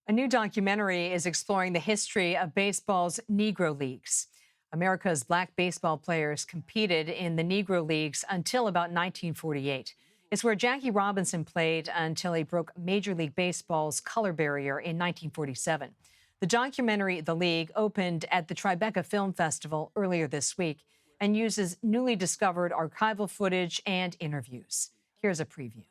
A new documentary is exploring the history of baseball's Negro Leagues. America's black baseball players competed in the Negro Leagues until about 1948. It's where Jackie Robinson played until he broke Major League Baseball's color barrier in 1947. The documentary, The League, opened at the Tribeca Film Festival earlier this week and uses newly discovered archival footage and interviews. Here's a preview.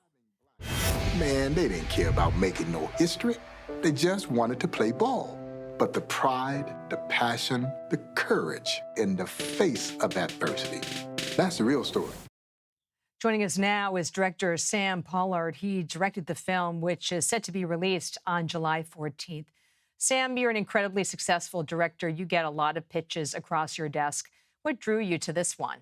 Man, they didn't care about making no history. They just wanted to play ball. But the pride, the passion, the courage in the face of adversity, that's the real story. Joining us now is director Sam Pollard. He directed the film, which is set to be released on July 14th. Sam, you're an incredibly successful director. You get a lot of pitches across your desk. What drew you to this one?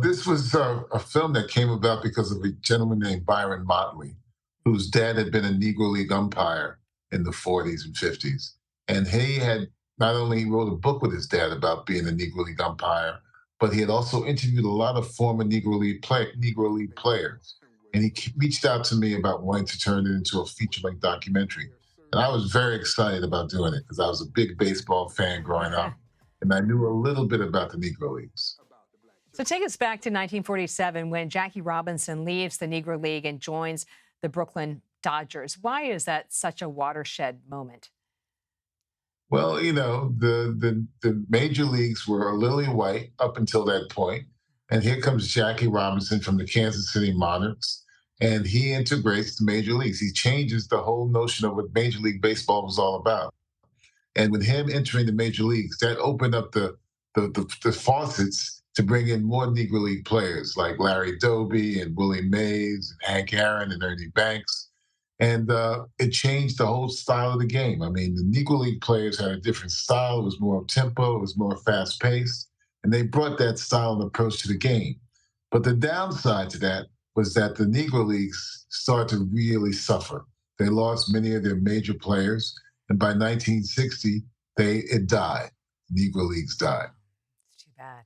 This was a film that came about because of a gentleman named Byron Motley, whose dad had been a Negro League umpire in the 40s and 50s. And he had not only wrote a book with his dad about being a Negro League umpire, but he had also interviewed a lot of former Negro League players. And he reached out to me about wanting to turn it into a feature-length documentary. And I was very excited about doing it because I was a big baseball fan growing up, and I knew a little bit about the Negro Leagues. So take us back to 1947 when Jackie Robinson leaves the Negro League and joins the Brooklyn Dodgers. Why is that such a watershed moment? Well, the major leagues were lily white up until that point. And here comes Jackie Robinson from the Kansas City Monarchs, and he integrates the major leagues. He changes the whole notion of what Major League Baseball was all about. And with him entering the major leagues, that opened up the faucets to bring in more Negro League players like Larry Doby and Willie Mays, and Hank Aaron and Ernie Banks. And it changed the whole style of the game. I mean, the Negro League players had a different style. It was more tempo, it was more fast paced, and they brought that style and approach to the game. But the downside to that was that the Negro Leagues started to really suffer. They lost many of their major players, and by 1960, it died. Negro Leagues died. It's too bad.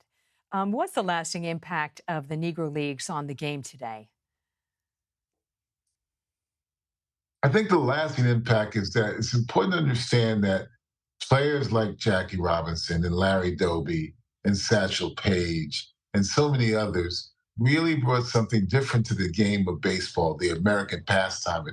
What's the lasting impact of the Negro Leagues on the game today? I think the lasting impact is that it's important to understand that players like Jackie Robinson and Larry Doby and Satchel Paige and so many others really brought something different to the game of baseball, the American pastime,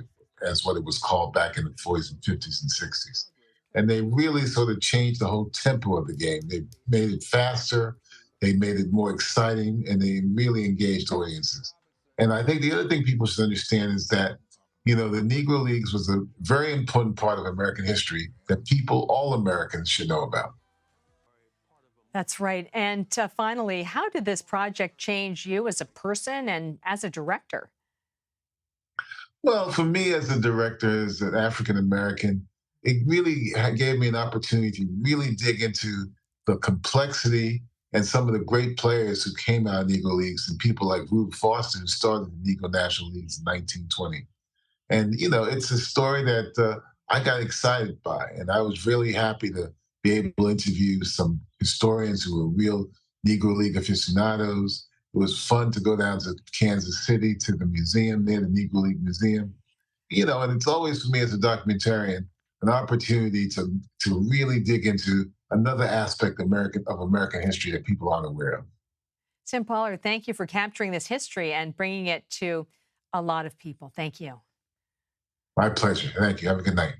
as what it was called back in the 40s and 50s and 60s. And they really sort of changed the whole tempo of the game. They made it faster, they made it more exciting, and they really engaged audiences. And I think the other thing people should understand is that, the Negro Leagues was a very important part of American history that all Americans should know about. That's right. And finally, how did this project change you as a person and as a director? Well, for me as a director, as an African American, it really gave me an opportunity to really dig into the complexity and some of the great players who came out of Negro Leagues, and people like Rube Foster, who started the Negro National Leagues in 1920. And, it's a story that I got excited by. And I was really happy to be able to interview some historians who were real Negro League aficionados. It was fun to go down to Kansas City to the museum there, the Negro League Museum. And it's always for me as a documentarian an opportunity to really dig into another aspect of American history that people aren't aware of. Sam Pollard, thank you for capturing this history and bringing it to a lot of people. Thank you. My pleasure. Thank you. Have a good night.